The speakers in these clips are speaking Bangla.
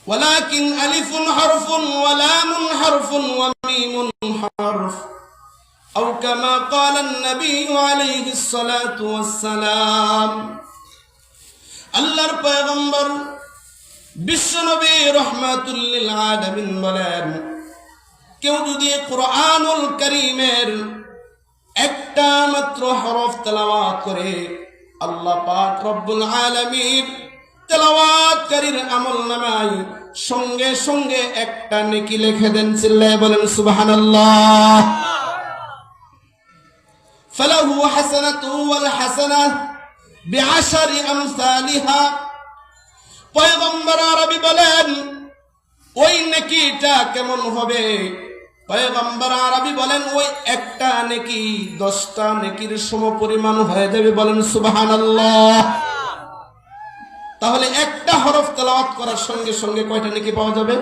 ওয়ালাকিন আলিফুন হারফুন ওয়া লামুন হারফুন ওয়া মিমুন হারফ আও কামা ক্বালা an-নবী আলাইহিস সালাতু ওয়াস সালাম। আল্লাহর পয়গম্বর বিশ্বনবী রাহমাতুল লিল আলামিন বলেন, কেউ যদি কুরআনুল কারীমের একটা মাত্র হরফ তেলাওয়াত করে, আল্লাহ পাক রব্বুল আলামিন তেলাওয়াতকারীর আমলনামায় সঙ্গে সঙ্গে একটা নেকি লিখে দেন। চিল্লায়ে বলেন সুবহানাল্লাহ। ফালাহু হাসানাতু ওয়াল হাসানাহ বিআশরি আমসালিহা। পয়গম্বর আরবি বলেন, ওই নেকিটা কেমন হবে? পয়গম্বর আরবি বলেন, ওই একটা নেকি 10টা নেকির সমপরিমাণ হয়ে যাবে। বলেন সুবহানাল্লাহ। তাহলে একটা হরফ তেলাওয়াত করার সঙ্গে সঙ্গে কয়টা নেকি পাওয়া যাবে?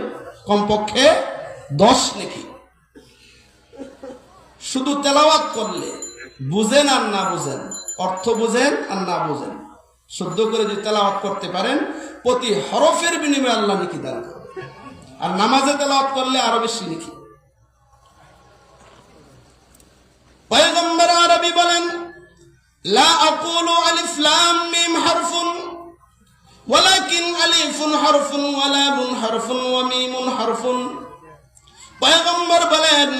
কমপক্ষে 10 নেকি। শুধু তেলাওয়াত করলে, বুঝেন আর না বুঝেন, অর্থ বুঝেন আর না বুঝেন, শুদ্ধ করে যদি তেলাওয়াত করতে পারেন, প্রতি হরফের বিনিময়ে আল্লাহ নেকি দান করবে। আর নামাজে তেলাওয়াত করলে আরো বেশি নেকি। পয়গম্বর আরবি বলেন, লা আকুলু আলিফ লাম মিম হারফুন ওয়ালাকিন আলিফুন হারফুন ওয়া লামুন হারফুন ওয়া মিমুন হারফুন। পয়গম্বর বলেন,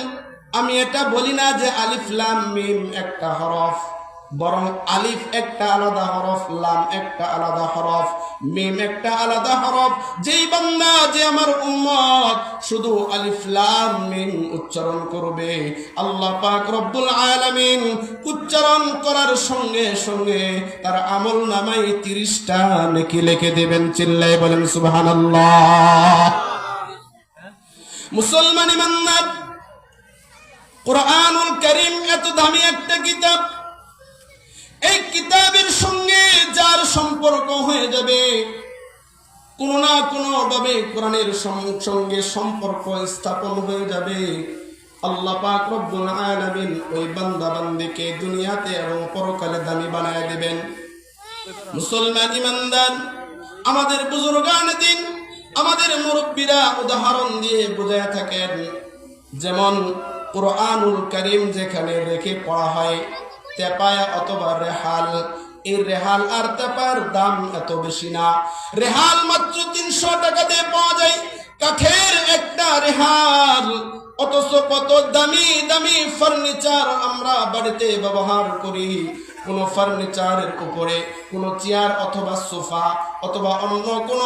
আমি এটা বলি না যে আলিফ লাম মিম একটা হরফ, বরং আলিফ একটা আলাদা হরফ, লাম একটা আলাদা হরফ, মিম একটা আলাদা হরফ। যেই বান্দা, যে আমার উম্মত শুধু আলিফ লাম মিম উচ্চারণ করবে, আল্লাহ পাক রব্বুল আলামিন উচ্চারণ করার সঙ্গে সঙ্গে তার আমল নামায় 30টা নেকি লিখে দেবেন। চিল্লায়ে বলেন সুবহানাল্লাহ। মুসলমান ইমানদার, কুরআনুল কারীম এত দামি একটা কিতাব, এই কিতাবের সঙ্গে যার সম্পর্ক হয়ে যাবে, কোনো না কোনো ভাবে কোরআনের সঙ্গে সম্পর্ক স্থাপন হয়ে যাবে, আল্লাহ পাক রব্বুল আলামিন ওই বান্দা বান্দিকে দুনিয়াতে এবং পরকালে দামি বানায় দিবেন। মুসলমান ইমানদার, আমাদের বুজুর্গানে দিন, আমাদের মুরব্বীরা উদাহরণ দিয়ে বোঝায় থাকেন, যেমন কুরআনুল কারীম যেখানে রেখে পড়া হয়, তেপায়া অথবা রেহাল, এই রেহাল আর তেপার দাম এত বেশি না। রেহাল মাত্র 300 টাকা দিয়ে পাওয়া যায়, কাঠের একটা রেহাল। অথচ কত দামি দামি ফার্নিচার আমরা বাড়িতে ব্যবহার করি। কোন ফার্নিচারের উপরে কোন চেয়ার অথবা সোফা অথবা অন্য কোন